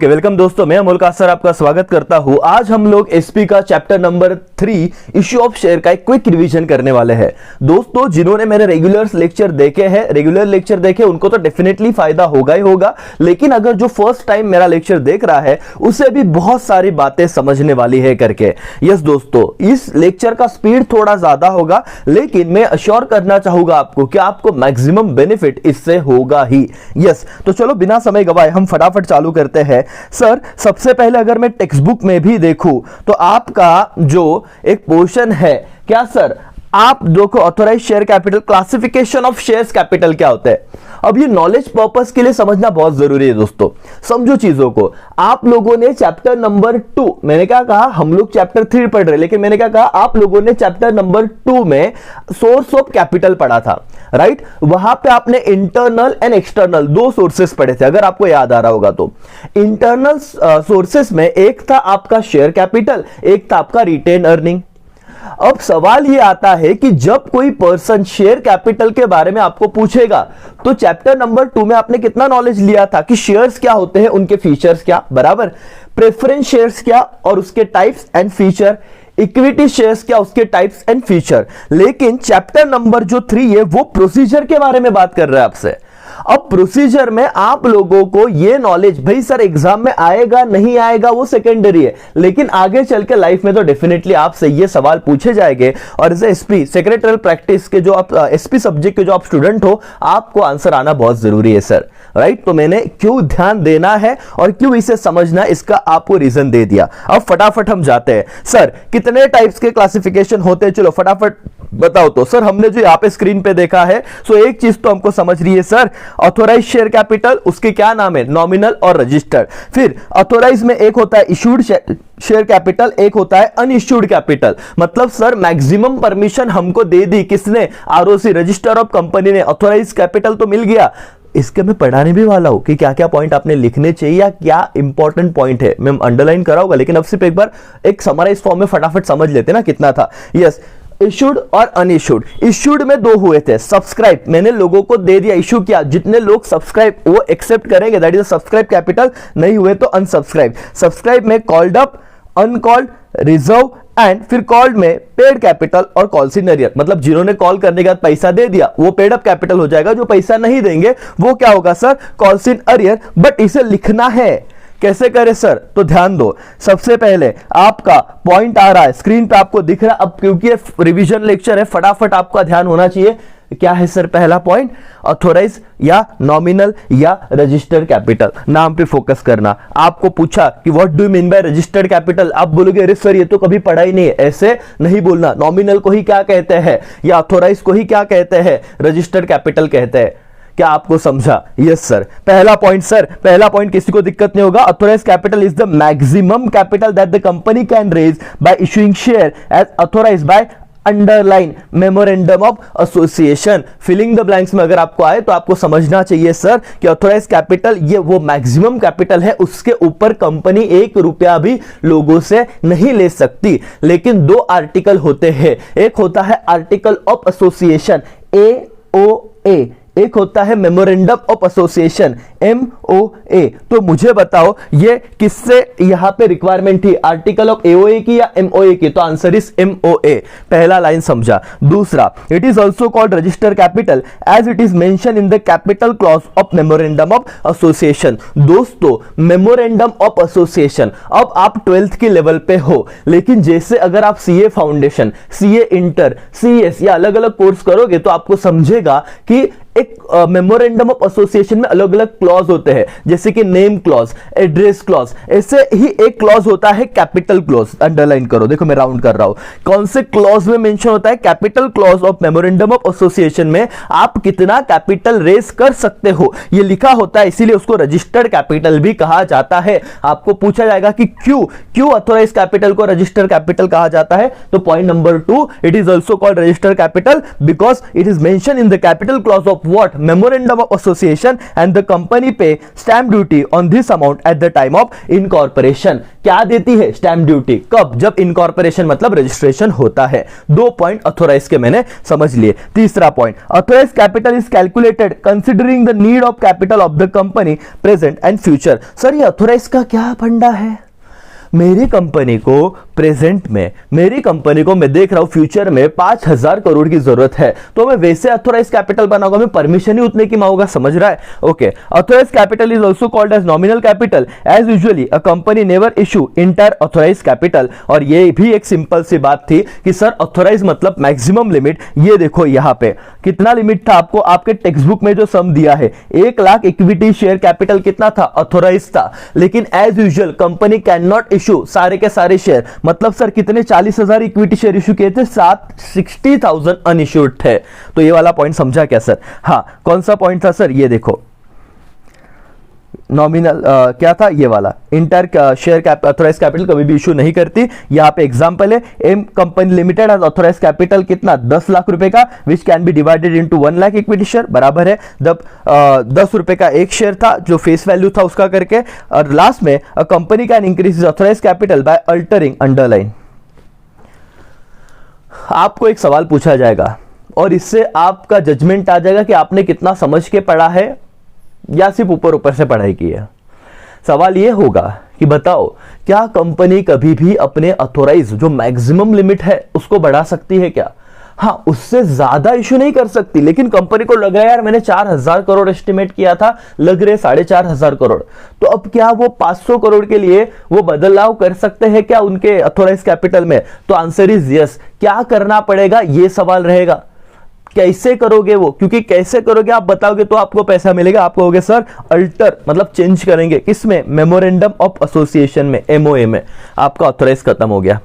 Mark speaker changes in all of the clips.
Speaker 1: Okay welcome दोस्तों, मैं Amol sir आपका स्वागत करता हूं। आज हम लोग एसपी का chapter number 3 issue of share का एक क्विक रिवीजन करने वाले हैं। दोस्तों जिन्होंने मेरे रेगुलर लेक्चर देखे उनको तो डेफिनेटली फायदा होगा ही होगा, लेकिन अगर जो फर्स्ट टाइम मेरा लेक्चर देख रहा है उसे भी बहुत सारी बातें समझने वाली है करके। यस दोस्तों, इस लेक्चर का स्पीड थोड़ा ज्यादा होगा, लेकिन मैं अश्योर करना चाहूंगा आपको कि आपको मैक्सिमम बेनिफिट इससे होगा ही। यस, तो चलो बिना समय गवाए हम फटाफट चालू करते हैं। सर सबसे पहले अगर मैं टेक्स्ट बुक में भी देखूं तो आपका जो एक पोर्शन है, क्या सर आप देखो authorise share capital, classification of shares capital क्या होता है। अब ये नॉलेज पर्पस के लिए समझना बहुत जरूरी है दोस्तों, समझो चीजों को। आप लोगों ने चैप्टर नंबर 2, मैंने क्या कहा हम लोग चैप्टर 3 पढ़ रहे, लेकिन मैंने क्या कहा आप लोगों ने चैप्टर नंबर 2 में सोर्स ऑफ कैपिटल पढ़ा था, राइट। वहां पे आपने इंटरनल एंड एक्सटर्नल दो सोर्सेस पढ़े थे, अगर आपको याद आ रहा होगा तो। इंटरनल सोर्सेस में एक था आपका शेयर कैपिटल, एक था आपका रिटेन अर्निंग। अब सवाल यह आता है कि जब कोई पर्सन शेयर कैपिटल के बारे में आपको पूछेगा तो चैप्टर नंबर 2 में आपने कितना नॉलेज लिया था कि शेयर्स क्या होते हैं, उनके फीचर्स क्या, बराबर, प्रेफरेंस शेयर्स क्या और उसके types and feature, equity shares क्या उसके टाइप्स एंड फीचर। लेकिन चैप्टर नंबर जो 3 है वो प्रोसीजर के बारे में बात कर रहा है आपसे। अब प्रोसीजर में आप लोगों को ये नॉलेज, भाई सर एग्जाम में आएगा नहीं आएगा वो सेकेंडरी है, लेकिन आगे चल के लाइफ में तो डेफिनेटली आपसे ये सवाल पूछे जाएंगे। और एज एसपी सेक्रेटरियल प्रैक्टिस के जो आप एसपी सब्जेक्ट के जो आप स्टूडेंट हो, आपको आंसर आना बहुत जरूरी है सर, राइट। तो मैंने क्यों ध्यान देना है और क्यों इसे समझना, इसका आपको रीजन दे दिया। अब फटाफट हम जाते हैं। सर कितने टाइप्स के क्लासिफिकेशन होते हैं, चलो फटाफट बताओ। तो सर हमने जो यहाँ पे स्क्रीन पे देखा है, सो एक चीज तो हमको समझ रही है सर, ऑथोराइज शेयर कैपिटल उसके क्या नाम है, नॉमिनल और रजिस्टर्ड। फिर ऑथोराइज में एक होता है इशूड शेयर कैपिटल, एक होता है अनइश्यूड कैपिटल। मतलब सर मैक्सिमम परमिशन हमको दे दी किसने, आरओसी रजिस्टर ऑफ कंपनी ने, ऑथोराइज कैपिटल तो मिल गया। इसके मैं पढ़ाने भी वाला हूं कि क्या क्या पॉइंट आपने लिखने चाहिए या क्या इंपॉर्टेंट पॉइंट है, मैं अंडरलाइन कराऊंगा, लेकिन अब सिर्फ एक बार एक समराइज फॉर्म में फटाफट समझ लेते ना कितना था। यस, इशूड और अनइशूड। इशूड में दो हुए थे, सब्सक्राइब मैंने लोगों को दे दिया, इशू किया, जितने लोग सब्सक्राइब वो एक्सेप्ट करेंगे दैट इज सब्सक्राइब कैपिटल, नहीं हुए तो अनसब्सक्राइब। सब्सक्राइब में called up, uncalled, reserve and फिर कॉल्ड में पेड कैपिटल और कॉल्स इन अरियर। मतलब जिन्होंने कॉल करने के बाद पैसा दे दिया वो पेड अप कैपिटल हो जाएगा, जो पैसा नहीं देंगे वो क्या होगा sir, calls in arrear. But इसे लिखना है कैसे करें सर, तो ध्यान दो। सबसे पहले आपका पॉइंट आ रहा है स्क्रीन पे, आपको दिख रहा है। अब क्योंकि ये रिवीजन लेक्चर है, फटाफट आपका ध्यान होना चाहिए। क्या है सर पहला पॉइंट, ऑथोराइज या नॉमिनल या रजिस्टर्ड कैपिटल, नाम पे फोकस करना। आपको पूछा कि what do you mean by registered capital, आप बोलोगे अरे सर ये तो कभी पढ़ा ही नहीं है, ऐसे नहीं बोलना। नॉमिनल को ही क्या कहते हैं या ऑथोराइज को ही क्या कहते हैं, रजिस्टर्ड कैपिटल कहते हैं। क्या आपको समझा? Yes sir. पहला पॉइंट सर, पहला पॉइंट किसी को दिक्कत नहीं होगा। Authorise capital is the maximum capital that the company can raise by issuing share as authorised by underline memorandum of association. Filling the blanks में अगर आपको आए तो आपको समझना चाहिए सर कि ऑथोराइज कैपिटल ये वो मैक्सिमम कैपिटल है, उसके ऊपर कंपनी 1 रुपया भी लोगों से नहीं ले सकती। लेकिन 2 आर्टिकल होते हैं, एक होता है आर्टिकल ऑफ एसोसिएशन AOA, एक होता है मेमोरेंडम ऑफ एसोसिएशन MOA। तो मुझे बताओ ये किससे यहां पे रिक्वायरमेंट थी, आर्टिकल ऑफ AOA की या MOA की, तो आंसर इज MOA। पहला लाइन समझा। दूसरा, it is also called register capital as it is mention in the capital clause of memorandum of association. दोस्तों मेमोरेंडम ऑफ एसोसिएशन, अब आप 12th के लेवल पे हो, लेकिन जैसे अगर आप CA foundation, CA inter, CS या अलग अलग कोर्स करोगे तो आपको समझेगा कि एक मेमोरेंडम ऑफ एसोसिएशन में अलग अलग क्लॉज होते हैं, जैसे कि नेम क्लॉज, एड्रेस क्लॉज। ऐसे ही एक क्लॉज होता है कैपिटल क्लॉज, अंडरलाइन करो, देखो मैं राउंड कर रहा हूं। कौन से क्लॉज में मेंशन होता है, capital clause of memorandum of association में आप कितना कैपिटल रेज कर सकते हो ये लिखा होता है, इसीलिए उसको रजिस्टर्ड कैपिटल भी कहा जाता है। आपको पूछा जाएगा कि क्यों ऑथोराइज कैपिटल को रजिस्टर्ड कैपिटल कहा जाता है, तो point number 2, it is also called registered capital because it is mention in the capital clause of of what memorandum of association and the company pay stamp duty on this amount at the time of incorporation. क्या देती है stamp duty? कब? जब incorporation मतलब registration होता है। 2 point authorise के मैंने समझ लिए। तीसरा point, authorise capital is calculated considering the need of capital of the company present and future. Sir ये ऑथोराइज का क्या फंडा है? मेरी कंपनी को प्रेजेंट में, मेरी कंपनी को मैं देख रहा हूं फ्यूचर में 5000 करोड़ की जरूरत है, तो मैं वैसे ऑथोराइज कैपिटल बनाऊंगा, मैं परमिशन ही उतने की मांगूंगा। समझ रहा है? Okay. Authorise capital is also called as nominal capital as usually a company never issue entire authorise capital. और ये भी एक सिंपल सी बात थी कि सर ऑथोराइज मतलब मैक्सिमम लिमिट। ये देखो यहां पे कितना लिमिट था, आपको आपके टेक्स्ट बुक में जो सम दिया है 1 लाख इक्विटी शेयर कैपिटल कितना था? ऑथोराइज था। लेकिन as usual company can not issue सारे के सारे शेयर, मतलब सर कितने 40,000 इक्विटी शेयर इशू किए थे, 60,000 अनइश्यूड थे। तो ये वाला पॉइंट समझा क्या सर? हाँ, कौन सा पॉइंट था सर? ये देखो नॉमिनल क्या था ये वाला, इंटर शेयर ऑथोराइज कैपिटल कभी भी इशू नहीं करती। यहां पे एग्जांपल है, M company limited has authorise capital कितना? 10 लाख रुपए का, which can be divided into 1 lakh equity share, बराबर है जब 10 रुपए का एक शेयर था जो फेस वैल्यू था उसका करके। और लास्ट में a company can increase authorise capital by altering underline. आपको एक सवाल पूछा जाएगा और इससे आपका जजमेंट आ जाएगा कि आपने कितना समझ के पढ़ा है या सिर्फ ऊपर ऊपर से पढ़ाई की है। सवाल यह होगा कि बताओ क्या कंपनी कभी भी अपने ऑथोराइज जो मैक्सिमम लिमिट है उसको बढ़ा सकती है क्या? हाँ, उससे ज्यादा इशू नहीं कर सकती, लेकिन कंपनी को लगा यार मैंने 4000 करोड़ एस्टिमेट किया था, लग रहे 4,500 करोड़, तो अब क्या वो 500 करोड़ के लिए वो बदलाव कर सकते हैं क्या उनके ऑथोराइज कैपिटल में? तो आंसर इज यस। क्या करना पड़ेगा ये सवाल रहेगा, कैसे करोगे वो? क्योंकि कैसे करोगे आप बताओगे तो आपको पैसा मिलेगा। आप कहोगे सर अल्टर मतलब चेंज करेंगे, किसमें? मेमोरेंडम ऑफ एसोसिएशन में, एमओए में। आपका ऑथोराइज खत्म हो गया।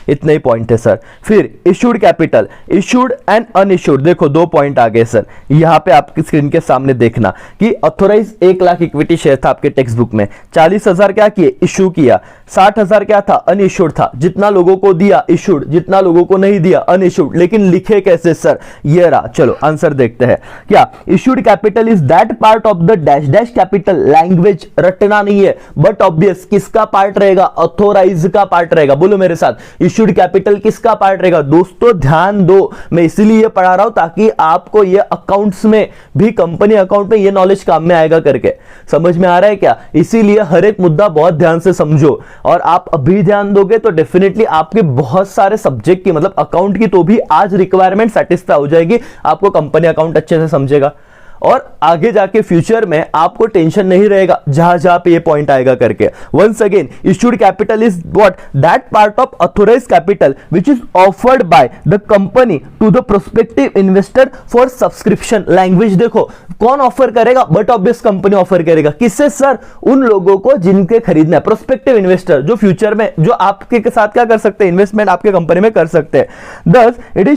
Speaker 1: इतने ही पॉइंट है सर। फिर issued capital, issued and unissued, देखो 2 पॉइंट आ गए सर। यहां पे आपकी स्क्रीन के सामने देखना कि ऑथोराइज 1 लाख इक्विटी शेयर था आपके टेक्स्ट बुक में, 40,000 क्या किए? इशू किया। 60,000 क्या था? अनइशूड था। जितना लोगों को दिया इशूड, जितना लोगों को नहीं दिया अनइशूड। लेकिन लिखे कैसे सर? ये रहा। चलो आंसर देखते हैं। क्या issued capital is that part of the dash dash capital, language रटना नहीं है, बट ऑब्वियस किसका पार्ट रहेगा? ऑथोराइज का पार्ट रहेगा। बोलो मेरे साथ, इशूड कैपिटल किसका पार्ट रहेगा? दोस्तों ध्यान दो, मैं इसीलिए पढ़ा रहा हूं ताकि आपको ये अकाउंट्स में भी, कंपनी अकाउंट में ये नॉलेज काम में आएगा करके। समझ में आ रहा है क्या? इसीलिए हर एक मुद्दा बहुत ध्यान से समझो, और आप अभी ध्यान दोगे तो डेफिनेटली आपके बहुत सारे सब्जेक्ट की, मतलब अकाउंट की तो भी आज रिक्वायरमेंट सेटिस्फाई हो जाएगी। आपको कंपनी अकाउंट अच्छे से समझेगा और आगे जाके फ्यूचर में आपको टेंशन नहीं रहेगा जहां जहां पे ये पॉइंट आएगा करके। Once again, issued capital is what? That part of authorised capital which is offered by the company to the prospective investor for subscription. Language देखो, कौन ऑफर करेगा? बट ऑब्वियस कंपनी ऑफर करेगा। किससे सर? उन लोगों को जिनके खरीदना है, प्रोस्पेक्टिव इन्वेस्टर जो फ्यूचर में, जो आपके साथ क्या कर सकते हैं? इन्वेस्टमेंट आपके कंपनी में कर सकते हैं। Thus it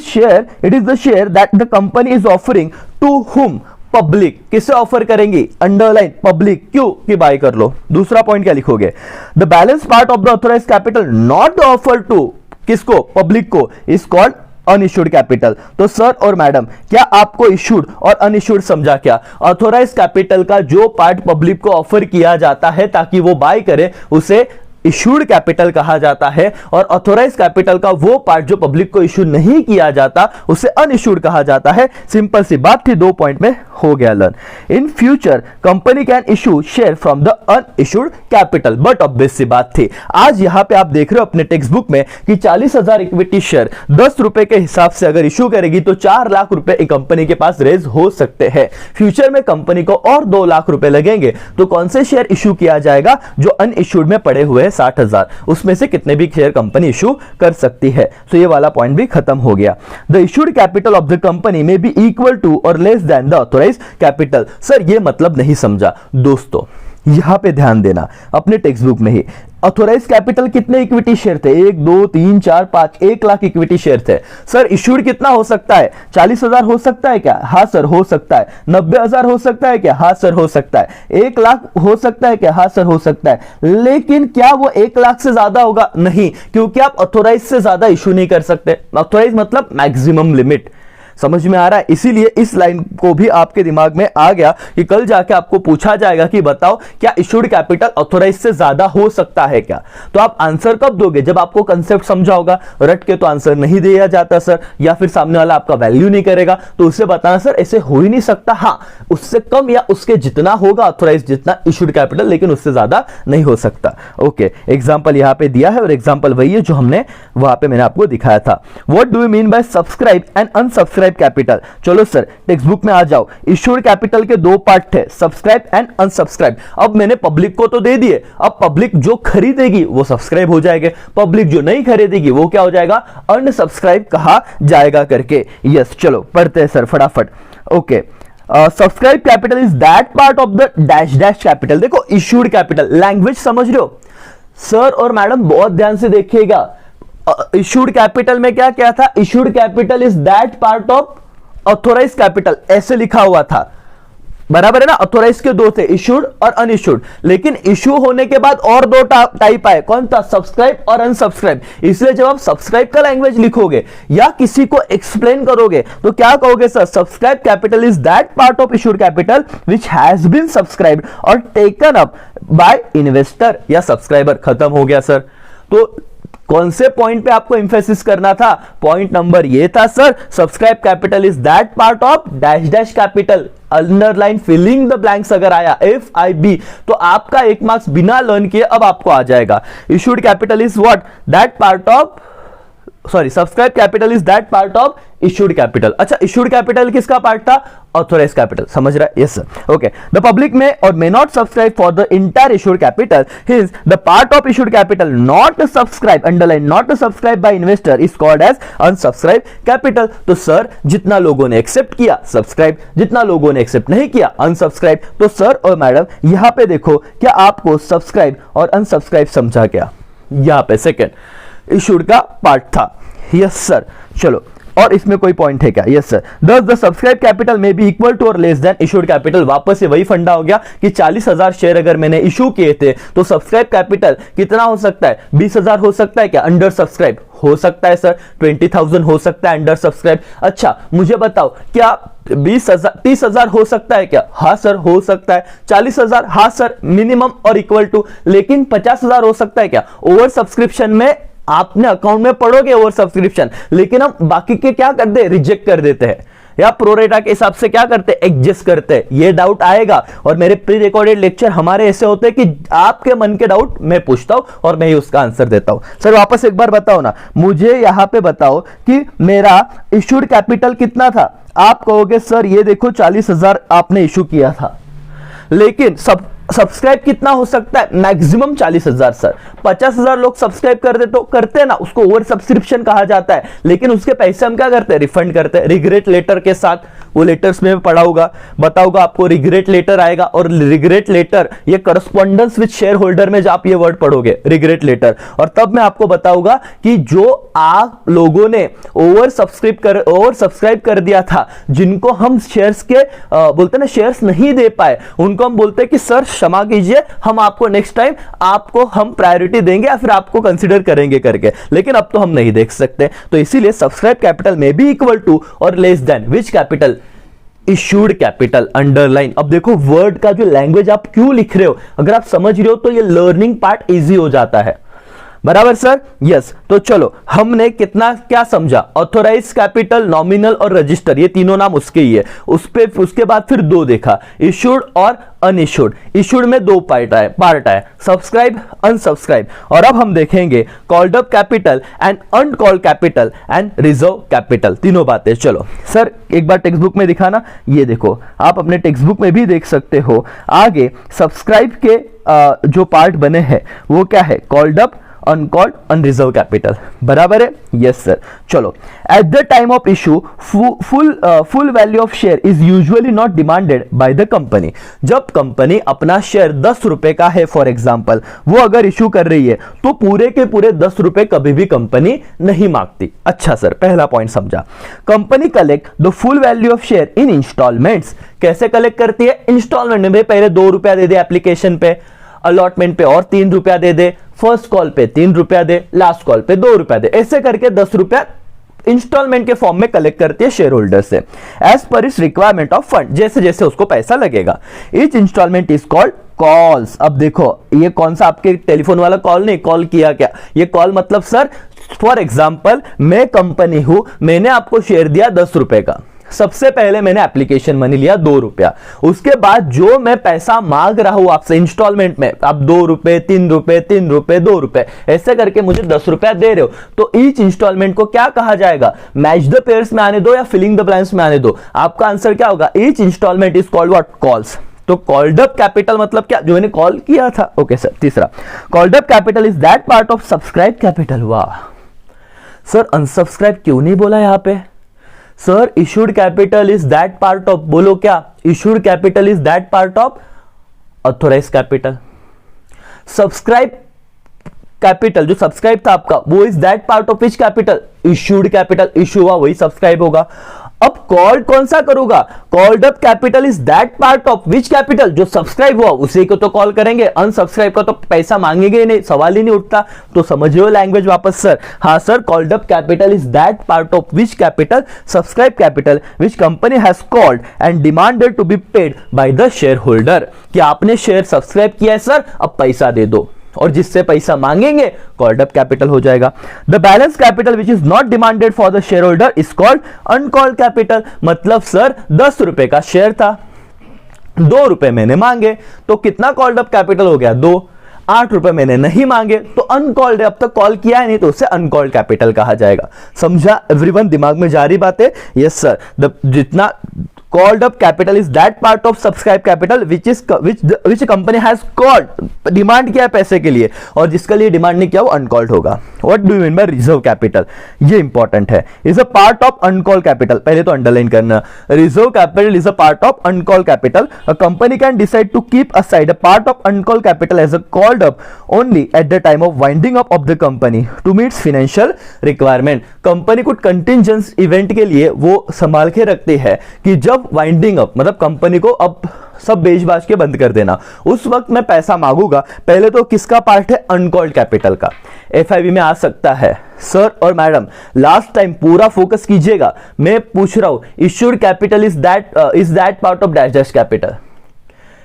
Speaker 1: is the share that the company is offering to whom? Public. किसे ऑफर करेंगी? Underline public. क्यों? कि बाय कर लो। दूसरा पॉइंट क्या लिखोगे? The balance part of the authorised capital not offer to, किसको? पब्लिक को, इज कॉल्ड अनइश्यूड कैपिटल। तो सर और मैडम, क्या आपको इश्यूड और अनइश्यूड समझा क्या? ऑथोराइज कैपिटल का जो पार्ट पब्लिक को ऑफर किया जाता है ताकि वो बाय करे, उसे इशूड कैपिटल कहा जाता है, और ऑथोराइज कैपिटल का वो पार्ट जो पब्लिक को इशू नहीं किया जाता उसे अनइशूड कहा जाता है। सिंपल सी बात थी, 2 पॉइंट में हो गया learn. In future company can issue share from the unissued capital, but obvious सी बात थी। आज यहां पे आप देख रहे हो अपने टेक्स्ट बुक में कि 40,000 इक्विटी शेयर 10 रुपए के हिसाब से अगर इशू करेगी तो 4 लाख रुपए कंपनी के पास रेज हो सकते हैं। फ्यूचर में कंपनी को और 2 लाख रुपए लगेंगे, तो कौन से शेयर इशू किया जाएगा? जो अनइशूड में पड़े हुए 60,000, उसमें से कितने भी शेयर कंपनी इशू कर सकती है। तो ये वाला पॉइंट भी खत्म हो गया। The issued capital of the company में बी इक्वल टू और less than the authorised capital. Sir ये मतलब नहीं समझा दोस्तों, यहां पे ध्यान देना अपने टेक्स्ट बुक में ही। ऑथोराइज कैपिटल कितने इक्विटी शेयर थे? 1 2 3 4 5, 1 लाख इक्विटी शेयर थे। सर इशूड कितना हो सकता है? 40,000 हो सकता है क्या? हाँ सर हो सकता है। 90,000 हो सकता है क्या? हाँ सर हो सकता है। 1 लाख हो सकता है क्या? हाँ सर हो सकता है। लेकिन क्या वो 1 लाख से ज्यादा होगा? नहीं, क्योंकि आप ऑथोराइज से ज्यादा इशू नहीं कर सकते। ऑथोराइज मतलब मैक्सिमम लिमिट। समझ में आ रहा है? इसीलिए इस लाइन को भी आपके दिमाग में आ गया कि कल जाके आपको पूछा जाएगा कि बताओ क्या इशूड कैपिटल ऑथोराइज से ज्यादा हो सकता है क्या? तो आप आंसर कब दोगे? जब आपको कंसेप्ट समझा होगा। रट के तो आंसर नहीं दिया जाता सर, या फिर सामने वाला आपका वैल्यू नहीं करेगा तो उसे बताना सर ऐसे हो ही नहीं सकता, हाँ उससे कम या उसके जितना होगा ऑथोराइज जितना इशूड कैपिटल, लेकिन उससे ज्यादा नहीं हो सकता। ओके, एग्जांपल यहां पे दिया है और एग्जांपल वही है जो हमने वहां पे मैंने आपको दिखाया था। What do you mean bye subscribe and unsubscribe capital? चलो सर टेक्स्ट बुक में आ जाओ। इशूड कैपिटल के दो पार्ट थे, सब्सक्राइब एंड अनसब्सक्राइब। अब मैंने पब्लिक को तो दे दिए, अब पब्लिक जो खरीदेगी वो सब्सक्राइब हो जाएगा, पब्लिक जो नहीं खरीदेगी वो क्या हो जाएगा? अनसब्सक्राइब कहा जाएगा करके। यस, चलो पढ़ते हैं सर फटाफट। Okay, subscribe capital is that part of the dash dash capital. देखो इशूड कैपिटल, लैंग्वेज समझ रहे हो सर और मैडम? बहुत ध्यान से देखिएगा। इशूड कैपिटल में क्या क्या था? Issued capital is that part of authorise capital, ऐसे लिखा हुआ था, बराबर है ना? ऑथोराइज के दो थे, इशूड और अनइशूड, लेकिन इशू होने के बाद और दो टाइप आए, कौन था? सब्सक्राइब और अनसब्सक्राइब। इसलिए जब आप सब्सक्राइब का लैंग्वेज लिखोगे या किसी को एक्सप्लेन करोगे तो क्या कहोगे sir? Subscribe capital is that part of issued capital which has been subscribed और टेकन अप बाय इन्वेस्टर या सब्सक्राइबर। खत्म हो गया सर। तो कौन से पॉइंट पे आपको इंफेसिस करना था? पॉइंट नंबर ये था sir, subscribe capital is that part of dash dash capital. Underline filling the blanks अगर आया FIB तो आपका 1 मार्क्स बिना लर्न किए अब आपको आ जाएगा। Issued capital is what? That part of, sorry, subscribe capital is that part of issued capital. अच्छा, इशूड कैपिटल किसका पार्ट था? Authorise capital. समझ रहा है? Yes sir. Okay, the public में और may not subscribe for the entire issued capital, hence the part of issued capital not subscribe, underline not subscribe by investor is called as unsubscribe capital. तो sir जितना लोगों ने accept किया subscribe, जितना लोगों ने एक्सेप्ट नहीं किया अनसब्सक्राइब। तो सर और मैडम यहां पे देखो, क्या आपको सब्सक्राइब और अनसब्सक्राइब समझा क्या? यहां पे सेकेंड इशूड का पार्ट था। यस सर, चलो, और इसमें कोई पॉइंट है क्या? Yes sir. दस द सब्सक्राइब कैपिटल में बी इक्वल टू और लेस देन इशूड कैपिटल। वापस से वही फंडा हो गया कि 40,000 शेयर अगर मैंने इशू किए थे तो सब्सक्राइब कैपिटल कितना हो सकता है? 20,000 हो सकता है क्या? अंडर सब्सक्राइब हो सकता है सर, 20,000 हो सकता है अंडर सब्सक्राइब। अच्छा मुझे बताओ, क्या 20,000 30,000 हो सकता है क्या? हाँ सर हो सकता है। 40,000, हाँ सर मिनिमम और इक्वल टू। लेकिन 50,000 हो सकता है क्या? ओवर सब्सक्रिप्शन में आपने अकाउंट में पढ़ोगे ओवर सब्सक्रिप्शन, लेकिन हम बाकी के क्या करते हैं? रिजेक्ट कर देते हैं या प्रोरेटा के हिसाब से क्या करते हैं? एडजस्ट करते हैं। ये डाउट आएगा और मेरे प्री रिकॉर्डेड लेक्चर हमारे ऐसे होते हैं कि आपके मन के डाउट मैं पूछता हूं और मैं ही उसका आंसर देता हूं। सर वापस एक बार बताओ ना, मुझे यहां पे बताओ कि मेरा इशूड कैपिटल कितना था? आप कहोगे सर ये देखो 40,000 आपने इशू किया था, लेकिन सब्सक्राइब कितना हो सकता है? Maximum 40,000 sir. 50,000 लोग सब्सक्राइब कर दे तो करते हैं ना, उसको ओवर सब्सक्रिप्शन कहा जाता है, लेकिन उसके पैसे हम क्या करते हैं? रिफंड करते हैं रिग्रेट लेटर के साथ। वो लेटर्स में पढ़ा होगा, बताऊंगा आपको, रिग्रेट लेटर आएगा और रिग्रेट लेटर ये करस्पॉन्डेंस विद शेयर होल्डर में जब आप ये वर्ड पढ़ोगे रिग्रेट लेटर, और तब मैं आपको बताऊंगा कि जो आप लोगों ने ओवर सब्सक्राइब कर दिया था, जिनको हम शेयर्स के बोलते ना शेयर्स नहीं दे पाए, उनको हम बोलते हैं कि सर क्षमा कीजिए, हम आपको नेक्स्ट टाइम आपको हम प्रायोरिटी देंगे या फिर आपको कंसीडर करेंगे करके, लेकिन अब तो हम नहीं देख सकते। तो इसीलिए सब्सक्राइब कैपिटल में भी इक्वल टू और less than which capital? Issued capital. Underline. अब देखो वर्ड का जो लैंग्वेज आप क्यों लिख रहे हो, अगर आप समझ रहे हो तो ये लर्निंग पार्ट इजी हो जाता है, बराबर सर? यस। तो चलो हमने कितना क्या समझा? ऑथोराइज कैपिटल, नॉमिनल और रजिस्टर, ये तीनों नाम उसके ही है। उसके बाद फिर दो देखा, इशूड और अनइशूड। इशूड में दो पार्ट आए, सब्सक्राइब, अनसब्सक्राइब। और अब हम देखेंगे called up capital and uncalled capital and reserve capital, तीनों बातें। चलो सर एक बार टेक्स्ट बुक में दिखाना, ये देखो आप अपने टेक्स्ट बुक में भी देख सकते हो। आगे सब्सक्राइब के जो पार्ट बने हैं वो क्या है? Called up, uncalled, unreserve capital, बराबर है? Yes sir. चलो, at the time of issue full value of share is usually not demanded by the company. जब कंपनी अपना शेयर 10 रुपए का है फॉर एग्जांपल, वो अगर इशू कर रही है तो पूरे के पूरे 10 रुपए कभी भी कंपनी नहीं मांगती। अच्छा सर, पहला पॉइंट समझा। Company collect the full value of share in instalments. कैसे कलेक्ट करती है? इंस्टॉलमेंट में। पहले 2 रुपया दे दे एप्लीकेशन पे, अलॉटमेंट पे और 3 रुपया दे दे, फर्स्ट कॉल पे 3 रुपया दे, लास्ट कॉल पे 2 रुपया दे, ऐसे करके 10 रुपया इंस्टॉलमेंट के फॉर्म में कलेक्ट करती है शेयर होल्डर से एज पर इस रिक्वायरमेंट ऑफ फंड, जैसे जैसे उसको पैसा लगेगा। Each instalment is called calls. अब देखो ये कौन सा आपके टेलीफोन वाला कॉल नहीं, कॉल किया क्या, ये कॉल मतलब सर फॉर एग्जांपल मैं कंपनी हूं, मैंने आपको शेयर दिया 10 रुपए का, सबसे पहले मैंने एप्लीकेशन मनी लिया 2 रुपया, उसके बाद जो मैं पैसा मांग रहा हूं आपसे इंस्टॉलमेंट में, आप 2 रुपए 3 रुपए 3 रुपए 2 रुपए ऐसे करके मुझे 10 रुपया दे रहे हो, तो ईच इंस्टॉलमेंट को क्या कहा जाएगा, मैच द पेयर्स में आने दो या फिलिंग द ब्लैंक्स में आने दो, आपका आंसर क्या होगा, each instalment is called what, calls. तो कॉल्ड अप कैपिटल मतलब क्या, जो मैंने कॉल किया था। ओके सर, तीसरा called up capital is that part of subscribe capital. वाह सर, अनसब्सक्राइब क्यों नहीं बोला यहां पे, sir issued capital is that part of, बोलो क्या, issued capital is that part of authorise capital. Subscribe capital जो सब्सक्राइब था आपका, वो is that part of which capital, issued capital, issue हुआ वही सब्सक्राइब होगा। अब कॉल्ड कौन सा करूंगा, called up capital is that part of which capital, जो सब्सक्राइब हुआ उसी को तो कॉल करेंगे, अनसब्सक्राइब का तो पैसा मांगेंगे ही नहीं, सवाल ही नहीं उठता। तो समझिए लैंग्वेज वापस सर, हाँ sir, called up capital is that part of which capital, subscribe capital which company has called and demanded to be paid by the share holder, कि आपने शेयर सब्सक्राइब किया है सर, अब पैसा दे दो, और जिससे पैसा मांगेंगे कॉल्ड अप कैपिटल हो जाएगा। The balance capital which is not demanded for the share holder is called uncalled capital. मतलब सर 10 रुपए का शेयर था, 2 रुपए मैंने मांगे, तो कितना कॉल्ड अप कैपिटल हो गया, 2। 8 रुपए मैंने नहीं मांगे तो अनकॉल्ड है, अब तक कॉल किया है नहीं, तो उसे अनकॉल्ड कैपिटल कहा जाएगा। समझा एवरीवन, दिमाग में जा रही बातें, यस सर। जितना called up capital is that part of subscribe capital which company has called, demand किया है पैसे के लिए, और जिसके लिए डिमांड नहीं किया वो अनकॉल्ड होगा। What do you mean by reserve capital, ये इंपॉर्टेंट है, is a part of uncalled capital, पहले तो अंडरलाइन करना, reserve capital is a part of uncalled capital. A company can decide to keep aside a part of uncalled capital as a called up only at the time of winding up of the company to meet financial requirement. Company कुछ contingency event के लिए वो संभाल के रखती है कि जब वाइंडिंग अप मतलब कंपनी को अब सब बेच बाच के बंद कर देना, उस वक्त मैं पैसा मांगूंगा, पहले तो किसका पार्ट है, अनकॉल्ड कैपिटल का। एफआईबी में आ सकता है सर और मैडम, लास्ट टाइम पूरा फोकस कीजिएगा, मैं पूछ रहा हूं issued capital is that part of dash dash capital,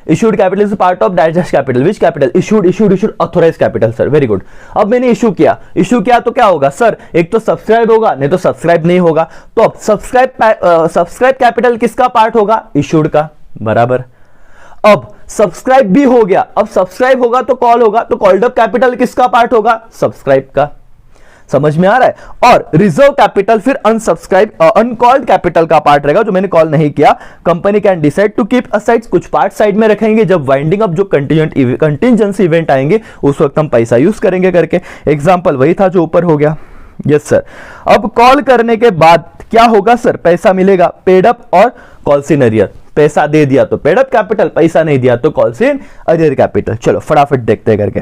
Speaker 1: issued capital is a part of dash dash capital, which capital, issued authorized capital sir, very good. अब मैंने issue किया तो क्या होगा सर, एक तो सब्सक्राइब होगा, नहीं तो सब्सक्राइब नहीं होगा, तो अब सब्सक्राइब कैपिटल किसका पार्ट होगा, इशूड का, बराबर। अब सब्सक्राइब भी हो गया, अब सब्सक्राइब होगा तो कॉल होगा, तो कॉल्ड अप कैपिटल किसका पार्ट होगा, सब्सक्राइब का। समझ में आ रहा है। और रिजर्व कैपिटल फिर अनकॉल्ड कैपिटल का पार्ट रहेगा, जो मैंने कॉल नहीं किया। Company can decide to keep aside, कुछ पार्ट साइड में रखेंगे, जब वाइंडिंग अप जो कंटिजेंसी इवेंट आएंगे उस वक्त हम पैसा यूज करेंगे करके। एग्जांपल वही था जो ऊपर हो गया, यस सर। अब कॉल करने के बाद क्या होगा सर, पैसा मिलेगा, पेड अप और कॉल्स इन अरियर। पैसा दे दिया तो पेड अप कैपिटल, पैसा नहीं दिया तो कॉल्स इन अरियर कैपिटल। चलो फटाफट देखते हैं करके।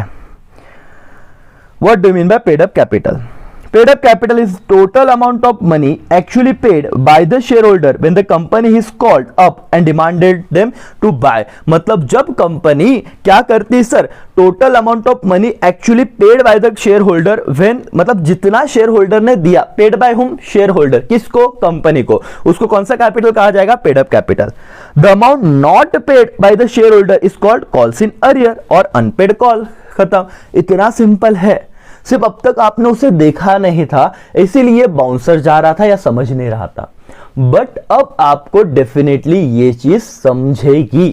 Speaker 1: What do mean by paid up capital? Paid up capital is total amount of money actually paid by the shareholder when the company is called up and demanded them to buy। मतलब जब company क्या करती sir, total amount of money actually paid by the share holder when, मतलब जितना share holder ने दिया, paid by whom, share holder, किसको, company को, उसको कौन सा कैपिटल कहा जाएगा, paid up capital. The amount not paid by the share holder is called calls in arrear और अनपेड कॉल। खत्म, इतना सिंपल है। सिर्फ अब तक आपने उसे देखा नहीं था, इसीलिए बाउंसर जा रहा था या समझ नहीं रहा था, बट अब आपको डेफिनेटली ये चीज समझेगी।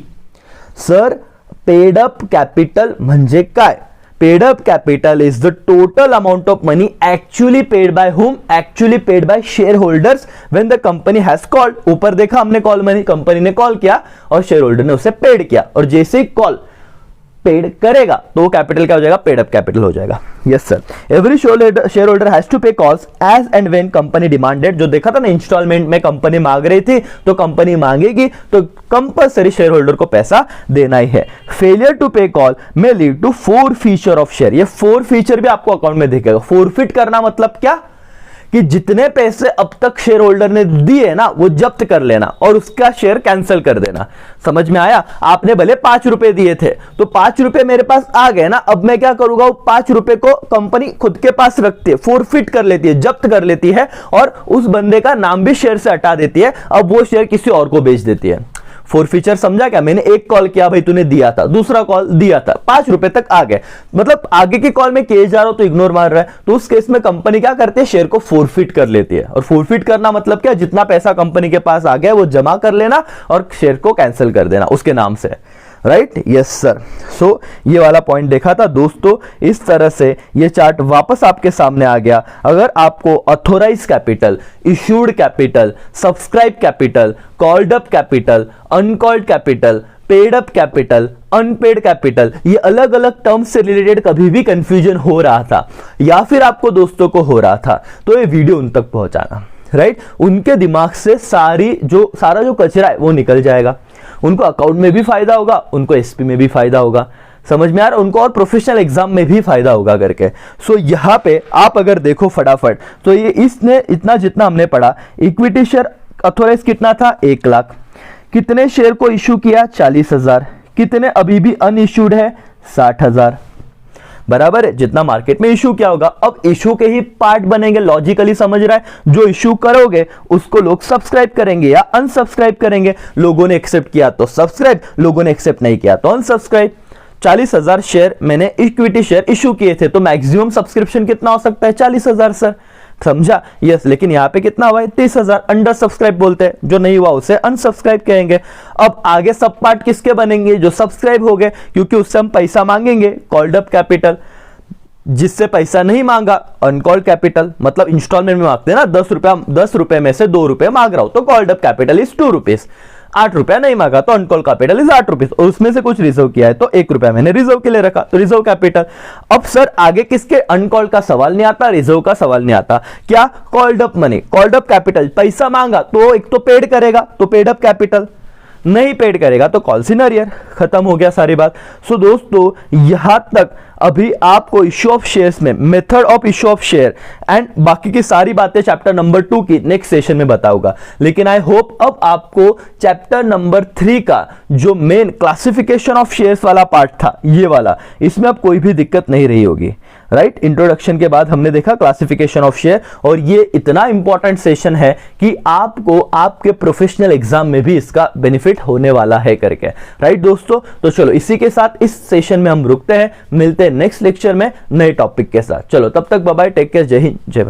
Speaker 1: सर पेड अप कैपिटल म्हणजे काय? Paid up capital is the total amount of money actually paid by whom, actually paid by share holders when the company has called. ऊपर देखा हमने कॉल मनी, कंपनी ने call किया और share holder ने उसे पेड किया, और जैसे ही कॉल पेड करेगा तो वो कैपिटल क्या हो जाएगा, पेड अप कैपिटल हो जाएगा। Yes sir. Every share holder has to pay calls as and when company demanded. जो देखा था ना इंस्टॉलमेंट में, कंपनी मांग रही थी तो कंपनी मांगेगी तो कंपलसरी शेयर होल्डर को पैसा देना ही है। Failure to pay call may lead to forfeiture of share. ये फोरफीचर भी आपको अकाउंट में दिखेगा। फोरफिट करना मतलब क्या कि जितने पैसे अब तक शेयर होल्डर ने दिए ना वो जब्त कर लेना और उसका शेयर कैंसिल कर देना। समझ में आया? आपने भले 5 रुपए दिए थे तो 5 रुपए मेरे पास आ गए ना, अब मैं क्या करूंगा, वो 5 रुपए को कंपनी खुद के पास रखती है, फोरफिट कर लेती है, जब्त कर लेती है और उस बंदे का नाम भी शेयर से हटा देती है। अब वो शेयर किसी और को बेच देती है। फोरफीचर समझा क्या? मैंने एक कॉल किया भाई, तूने दिया था, दूसरा कॉल दिया था, 5 रुपए तक आ गए, मतलब आगे की कॉल में किए जा रहा हो तो इग्नोर मार रहा है, तो उस केस में कंपनी क्या करती है, शेयर को फोरफिट कर लेती है। और फोरफिट करना मतलब क्या, जितना पैसा कंपनी के पास आ गया वो जमा कर लेना और शेयर को कैंसिल कर देना उसके नाम से। Right, yes sir. सो ये वाला पॉइंट देखा था दोस्तों। इस तरह से ये चार्ट वापस आपके सामने आ गया। अगर आपको authorise capital, issued capital, subscribe capital, called up capital, uncalled capital, paid up capital, unpaid capital, ये अलग अलग टर्म्स से रिलेटेड कभी भी कंफ्यूजन हो रहा था या फिर आपको दोस्तों को हो रहा था तो ये वीडियो उन तक पहुंचाना। राइट, उनके दिमाग से सारा जो कचरा है वो निकल जाएगा। उनको अकाउंट में भी फायदा होगा, उनको एसपी में भी फायदा होगा, समझ में आ रहा है, उनको और प्रोफेशनल एग्जाम में भी फायदा होगा करके। सो यहाँ पे आप अगर देखो फटाफट तो ये इसने इतना जितना हमने पढ़ा, इक्विटी शेयर ऑथोराइज कितना था, 1 लाख। कितने शेयर को इश्यू किया, 40,000। कितने अभी भी अनइश्यूड है, 60,000। बराबर है, जितना मार्केट में इशू क्या होगा। अब इशू के ही पार्ट बनेंगे, लॉजिकली समझ रहा है, जो इशू करोगे उसको लोग सब्सक्राइब करेंगे या अनसब्सक्राइब करेंगे। लोगों ने एक्सेप्ट किया तो सब्सक्राइब, लोगों ने एक्सेप्ट नहीं किया तो अनसब्सक्राइब। 40,000 शेयर मैंने इक्विटी शेयर इशू किए थे तो मैक्सिमम सब्सक्रिप्शन कितना हो सकता है, 40,000 सर, समझा? यस, लेकिन यहां पे कितना हुआ है, 30,000। अंडर सब्सक्राइब बोलते हैं, जो नहीं हुआ उसे अनसब्सक्राइब कहेंगे। अब आगे सब पार्ट किसके बनेंगे, जो सब्सक्राइब हो गए, क्योंकि उससे हम पैसा मांगेंगे, कॉल्ड अप कैपिटल। जिससे पैसा नहीं मांगा, अनकॉल्ड कैपिटल, मतलब इंस्टॉलमेंट में मांगते हैं ना, 10 रुपए में से 2 रुपए मांग रहा हूं तो called up capital is 2 rupees. 8 रुपया नहीं मांगा तो अनकॉल्ड कैपिटल इज 8 रुपीज, और उसमें से कुछ रिजर्व किया है तो 1 रुपया मैंने रिजर्व के लिए रखा तो रिजर्व कैपिटल। अब सर आगे किसके, अनकॉल्ड का सवाल नहीं आता, रिजर्व का सवाल नहीं आता, क्या, called up money, called up capital. पैसा मांगा तो एक तो पेड करेगा तो पेड अप कैपिटल, नहीं पेड करेगा तो कॉल्स इन अरियर। खत्म हो गया सारी बात। सो दोस्तों यहां तक अभी आपको इश्यू ऑफ शेयर्स में method of issue of share and बाकी की सारी बातें चैप्टर नंबर 2 की नेक्स्ट सेशन में बताऊंगा। लेकिन आई होप अब आपको चैप्टर नंबर 3 का जो मेन क्लासिफिकेशन ऑफ शेयर्स वाला पार्ट था, ये वाला, इसमें अब कोई भी दिक्कत नहीं रही होगी। राइट, इंट्रोडक्शन के बाद हमने देखा क्लासिफिकेशन ऑफ शेयर, और ये इतना इंपॉर्टेंट सेशन है कि आपको आपके प्रोफेशनल एग्जाम में भी इसका बेनिफिट होने वाला है करके। राइट दोस्तों, तो चलो इसी के साथ इस सेशन में हम रुकते हैं, मिलते हैं नेक्स्ट लेक्चर में नए टॉपिक के साथ। चलो तब तक बाय बाय, टेक केयर, जय हिंद, जय भारत।